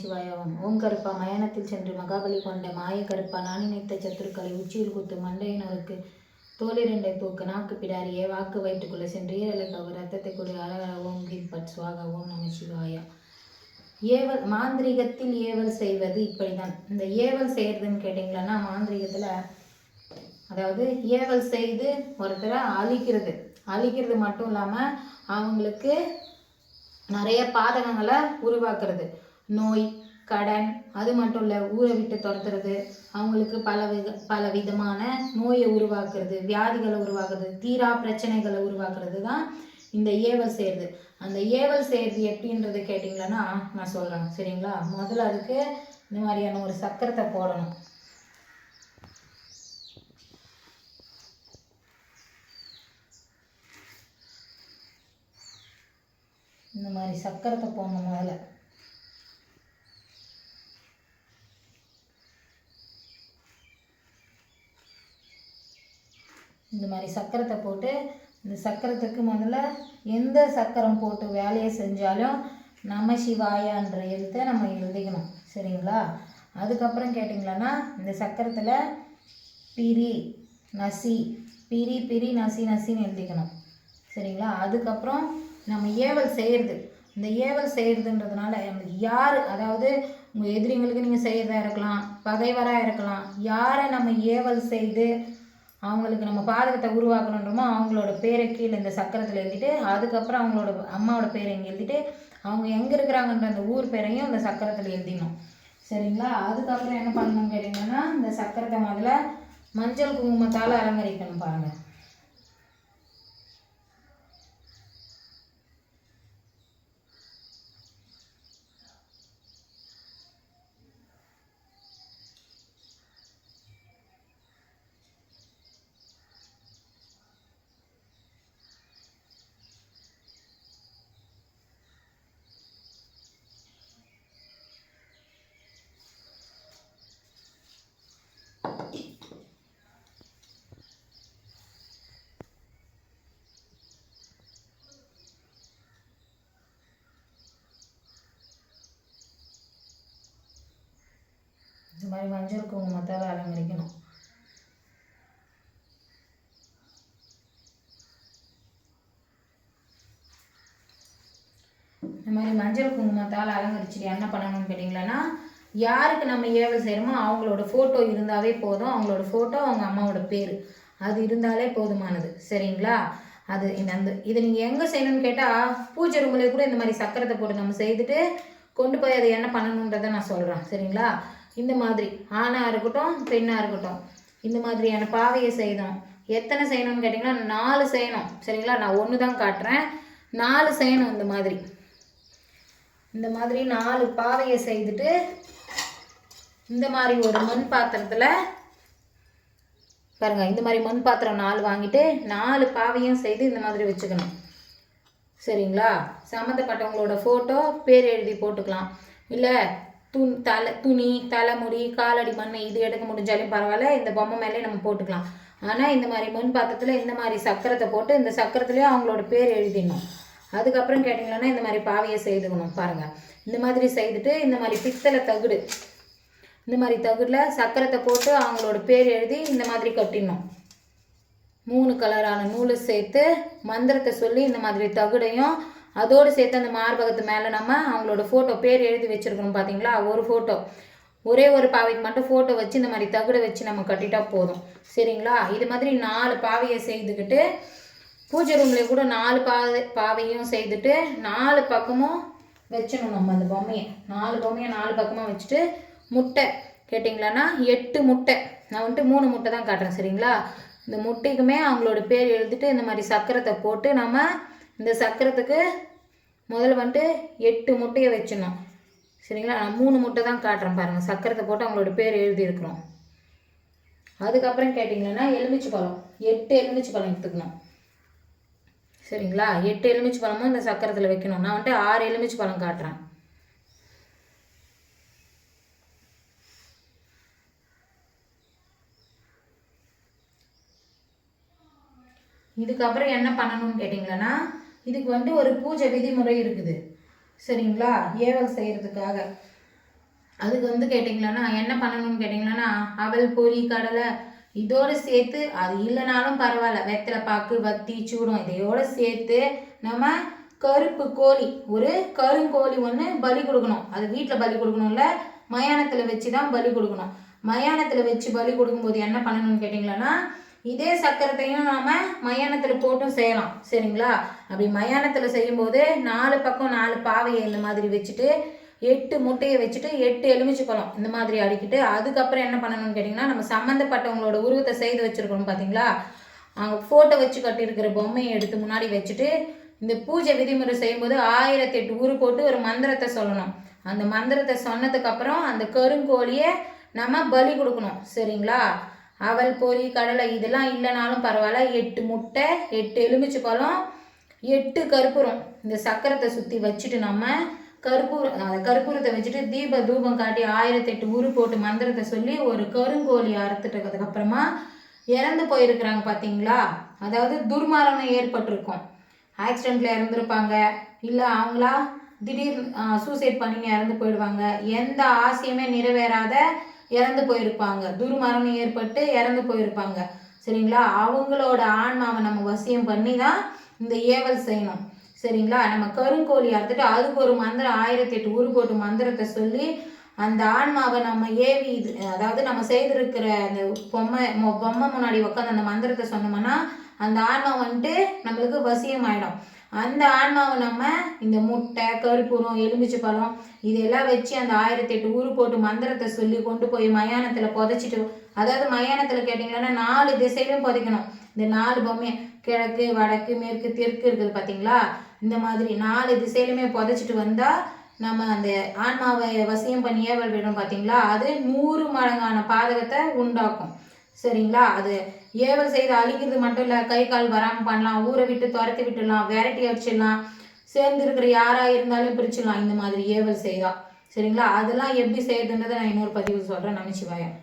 நமசிவாய ஓம் கருப்பா மயானத்தில் சென்று மகாபலி கொண்ட மாய கருப்பா நான் நினைத்த சத்துருக்களை உச்சியில் குத்து மண்டையினருக்கு தோலிரண்டை தூக்கு நாக்கு பிடாரியே வாக்கு வயிற்றுக்குள்ளே சென்று ஈரலை கவு ரத்தத்தை கொடு அழகர ஓம் கீழ்பட் சுவாக ஓம் நமசிவாய. ஏவல் மாந்திரிகத்தில் ஏவல் செய்வது இப்படிதான். இந்த ஏவல் செய்யறதுன்னு கேட்டிங்களன்னா மாந்திரிகத்தில் அதாவது ஏவல் செய்து ஒருத்தரை அழிக்கிறது மட்டும் இல்லாமல் அவங்களுக்கு நிறைய பாதகங்களை உருவாக்குறது, நோய் கடன், அது மட்டும் இல்லை ஊரை விட்டு துரத்துறது, அவங்களுக்கு பல விதமான நோயை உருவாக்குறது, வியாதிகளை உருவாக்குறது, தீரா பிரச்சனைகளை உருவாக்குறது தான் இந்த ஏவல் செய்கிறது. அந்த ஏவல் செய்கிறது எப்படின்றது கேட்டிங்களன்னா நான் சொல்கிறேன் சரிங்களா. முதல்ல அதுக்கு இந்த மாதிரியான ஒரு சக்கரத்தை போடணும். இந்த மாதிரி சக்கரத்தை போடணும். முதல்ல இந்த மாதிரி சக்கரத்தை போட்டு இந்த சக்கரத்துக்கு முதல்ல எந்த சக்கரம் போட்டு வேலையை செஞ்சாலும் நம சிவாயான்ற எழுத்தை நம்ம எழுதிக்கணும் சரிங்களா. அதுக்கப்புறம் கேட்டிங்களன்னா இந்த சக்கரத்தில் பிரி நசி பிரி நசின்னு எழுதிக்கணும் சரிங்களா. அதுக்கப்புறம் நம்ம ஏவல் செய்கிறது, இந்த ஏவல் செய்கிறதுன்றதுனால யார், அதாவது உங்கள் எதிரிங்களுக்கு நீங்கள் செய்கிறதா இருக்கலாம், பகைவராக இருக்கலாம், யாரை நம்ம ஏவல் செய்து அவங்களுக்கு நம்ம பாதகத்தை உருவாக்கணுன்றோமோ அவங்களோட பேரை கீழே இந்த சக்கரத்தில் எழுதிட்டு, அதுக்கப்புறம் அவங்களோட அம்மாவோட பேரை இங்கே எழுதிட்டு, அவங்க எங்கே இருக்கிறாங்கன்ற அந்த ஊர் பேரையும் இந்த சக்கரத்தில் எழுதிடணும் சரிங்களா. அதுக்கப்புறம் என்ன பண்ணணும்னு கேட்டிங்கன்னா இந்த சக்கரத்தை முதல்ல மஞ்சள் குங்குமத்தால் அலங்கரிக்கணும் பாருங்கள். இந்த மாதிரி மஞ்சள் குங்குமத்தால் அலங்கரிக்கணும். இந்த மாதிரி மஞ்சள் குங்குமத்தால் அலங்கரிச்சுட்டு என்ன பண்ணணும்னு கேட்டிங்களன்னா, யாருக்கு நம்ம ஏவல் செய்கிறோமோ அவங்களோட ஃபோட்டோ இருந்தாவே போதும். அவங்களோட ஃபோட்டோ, அவங்க அம்மாவோட பேர் அது இருந்தாலே போதுமானது சரிங்களா. அது இதை நீங்கள் எங்கே செய்யணும்னு கேட்டால் பூஜை ரூமில் கூட இந்த மாதிரி சக்கரத்தை போட்டு நம்ம செய்துட்டு கொண்டு போய் அதை என்ன பண்ணணுன்றதை நான் சொல்கிறேன் சரிங்களா. இந்த மாதிரி ஆணாக இருக்கட்டும் பெண்ணாக இருக்கட்டும் இந்த மாதிரியான பாவையை செய்யணும். எத்தனை செய்யணும்னு கேட்டிங்கன்னா 4 செய்யணும் சரிங்களா. நான் 1 தான் காட்டுறேன், 4 செய்யணும். இந்த மாதிரி 4 பாவையை செய்துட்டு இந்த மாதிரி ஒரு மண் பாத்திரத்தில் பாருங்கள், இந்த மாதிரி மண் பாத்திரம் 4 வாங்கிட்டு 4 பாவையும் செய்து இந்த மாதிரி வச்சுக்கணும் சரிங்களா. சம்மந்தப்பட்டவங்களோட ஃபோட்டோ பேர் எழுதி போட்டுக்கலாம். இல்லை துணி தலைமுடி காலடி மண் இது எடுக்க முடிஞ்சாலும் பரவாயில்ல, இந்த பொம்மை மேலே நம்ம போட்டுக்கலாம். ஆனால் இந்த மாதிரி மண் பாத்திரத்தில் இந்த மாதிரி சக்கரத்தை போட்டு இந்த சக்கரத்துலேயும் அவங்களோட பேர் எழுதிடணும். அதுக்கப்புறம் கேட்டிங்கன்னா இந்த மாதிரி பாவையை செய்துக்கணும் பாருங்கள். இந்த மாதிரி செய்துட்டு இந்த மாதிரி பித்தளை தகுடு, இந்த மாதிரி தகுடில் சக்கரத்தை போட்டு அவங்களோட பேர் எழுதி இந்த மாதிரி கட்டிடணும். 3 கலரான நூலை சேர்த்து மந்திரத்தை சொல்லி இந்த மாதிரி தகுடையும் அதோடு சேர்த்து அந்த மார்பகத்து மேலே நம்ம அவங்களோட ஃபோட்டோ பேர் எழுதி வச்சுருக்கணும் பார்த்தீங்களா. ஒரு ஃபோட்டோ, ஒரே ஒரு பாவைக்கு மட்டும் ஃபோட்டோ வச்சு இந்த மாதிரி தகுடை வச்சு நம்ம கட்டிட்டா போதும் சரிங்களா. இது மாதிரி 4 பாவையை செய்துக்கிட்டு பூஜை ரூமில் கூட 4 பாவையும் செய்துட்டு 4 பக்கமும் வச்சிடணும். நம்ம அந்த பொம்மையை 4 பொம்மையை 4 பக்கமாக வச்சுட்டு முட்டை கேட்டிங்களான்னா 8 முட்டை, நான் வந்துட்டு 3 முட்டை தான் காட்டுறேன் சரிங்களா. இந்த முட்டைக்குமே அவங்களோட பேர் எழுதிட்டு இந்த மாதிரி சக்கரத்தை போட்டு நம்ம இந்த சக்கரத்துக்கு முதல்ல வந்துட்டு 8 முட்டையை வச்சிடணும் சரிங்களா. நான் 3 முட்டை தான் காட்டுறேன் பாருங்கள். சக்கரத்தை போட்டு அவங்களோட பேர் எழுதியிருக்கிறோம். அதுக்கப்புறம் கேட்டிங்கன்னா எலுமிச்சை பழம் 8 எலுமிச்சை பழம் எடுத்துக்கணும் சரிங்களா. 8 எலுமிச்சை பழமும் இந்த சக்கரத்தில் வைக்கணும். நான் வந்துட்டு 6 எலுமிச்சை பழம் காட்டுறேன். இதுக்கப்புறம் என்ன பண்ணணும்னு கேட்டிங்கன்னா இதுக்கு வந்துட்டு ஒரு பூஜை விதிமுறை இருக்குது சரிங்களா. ஏவல் செய்கிறதுக்காக அதுக்கு வந்து கேட்டிங்களன்னா என்ன பண்ணணும்னு கேட்டிங்களன்னா அவல் பொரி கடலை இதோடு சேர்த்து அது இல்லைனாலும் பரவாயில்ல வெத்தலை பாக்கு வத்தி சூடம் இதையோடு சேர்த்து நம்ம கருப்பு கோழி ஒரு கருங்கோழி ஒன்று பலி கொடுக்கணும். அது வீட்டில் பலி கொடுக்கணும்ல, மயானத்தில் வச்சு தான் பலி கொடுக்கணும். மயானத்தில் வச்சு பலி கொடுக்கும்போது என்ன பண்ணணும்னு கேட்டிங்களன்னா இதே சக்கரத்தையும் நாம் மயானத்தில் போட்டும் செய்யலாம். சரிங்களா? அப்படி மயானத்தில் செய்யும்போது 4 பக்கம் 4 பாவையை இந்த மாதிரி வச்சுட்டு 8 முட்டையை வச்சுட்டு 8 எலுமிச்சை பழம் இந்த மாதிரி அடிக்கிட்டு அதுக்கப்புறம் என்ன பண்ணணும்னு கேட்டிங்கன்னா நம்ம சம்மந்தப்பட்டவங்களோட உருவத்தை செய்து வச்சுருக்கணும் பார்த்தீங்களா, அவங்க ஃபோட்டோ வச்சு கட்டியிருக்கிற பொம்மையை எடுத்து முன்னாடி வச்சுட்டு இந்த பூஜை விதிமுறை செய்யும்போது 1008 ஊரு போட்டு ஒரு மந்திரத்தை சொல்லணும். அந்த மந்திரத்தை சொன்னதுக்கப்புறம் அந்த கருங்கோழியை நம்ம பலி கொடுக்கணும். சரிங்களா? அவல் பொரி கடலை இதெல்லாம் இல்லைனாலும் பரவாயில்ல, 8 முட்டை 8 எலுமிச்சை பழம் 8 கற்பூரம் இந்த சக்கரத்தை சுற்றி வச்சுட்டு நம்ம கற்பூரத்தை வச்சுட்டு தூபம் காட்டி 1008 ஊரு போட்டு மந்திரத்தை சொல்லி ஒரு கருங்கோழி அறுத்துட்டதுக்கு அப்புறமா இறந்து போயிருக்கிறாங்க பார்த்தீங்களா, அதாவது துர்மரணம் ஏற்பட்டிருக்கும், ஆக்சிடெண்ட்டில் இறந்துருப்பாங்க, இல்லை அவங்களா திடீர் சூசைட் பண்ணி இறந்து போயிடுவாங்க, எந்த ஆசையுமே நிறைவேறாத இறந்து போயிருப்பாங்க, துர்மரணம் ஏற்பட்டு இறந்து போயிருப்பாங்க. சரிங்களா? அவங்களோட ஆன்மாவை நம்ம வசியம் பண்ணி தான் இந்த ஏவல் செய்யணும். சரிங்களா? நம்ம கருங்கோழி அறுத்துட்டு அதுக்கு ஒரு மந்திரம் 1008 ஊரு போட்டு மந்திரத்தை சொல்லி அந்த ஆன்மாவை நம்ம ஏவி அதாவது நம்ம செய்திருக்கிற அந்த பொம்மை முன்னாடி உட்காந்து அந்த மந்திரத்தை சொன்னோம்னா அந்த ஆன்மா வந்துட்டு நம்மளுக்கு வசியம் ஆகிடும். அந்த ஆன்மாவை நம்ம இந்த முட்டை கற்பூரம் எலுமிச்சை பழம் இதெல்லாம் வச்சு அந்த 1008 ஊரு போட்டு மந்திரத்தை சொல்லி கொண்டு போய் மயானத்தில் புதைச்சிட்டு, அதாவது மயானத்தில் கேட்டிங்கன்னா 4 திசையிலும் புதைக்கணும். இந்த 4 பொம்மையை கிழக்கு வடக்கு மேற்கு தெற்கு இருக்குது பார்த்தீங்களா, இந்த மாதிரி 4 திசையிலுமே புதைச்சிட்டு வந்தால் நம்ம அந்த ஆன்மாவை வசியம் பண்ணி ஏவல் விடும் பார்த்தீங்களா, அது 100 மடங்கான பாதகத்தை உண்டாக்கும். சரிங்களா? அது ஏவல் செய்து அழிக்கிறது மட்டும் இல்லை, கை கால் வராமல் பண்ணலாம், ஊரை விட்டு துரத்தி விட்டுடலாம், விரட்டி அடிச்சிடலாம், சேர்ந்து இருக்கிற யாராக இருந்தாலும் பிரிச்சிடலாம் இந்த மாதிரி ஏவல் செய்தா. சரிங்களா? அதெல்லாம் எப்படி செய்யுதுன்றதை நான் இன்னொரு பதிவு சொல்கிறேன். நமச்சிவாயம்.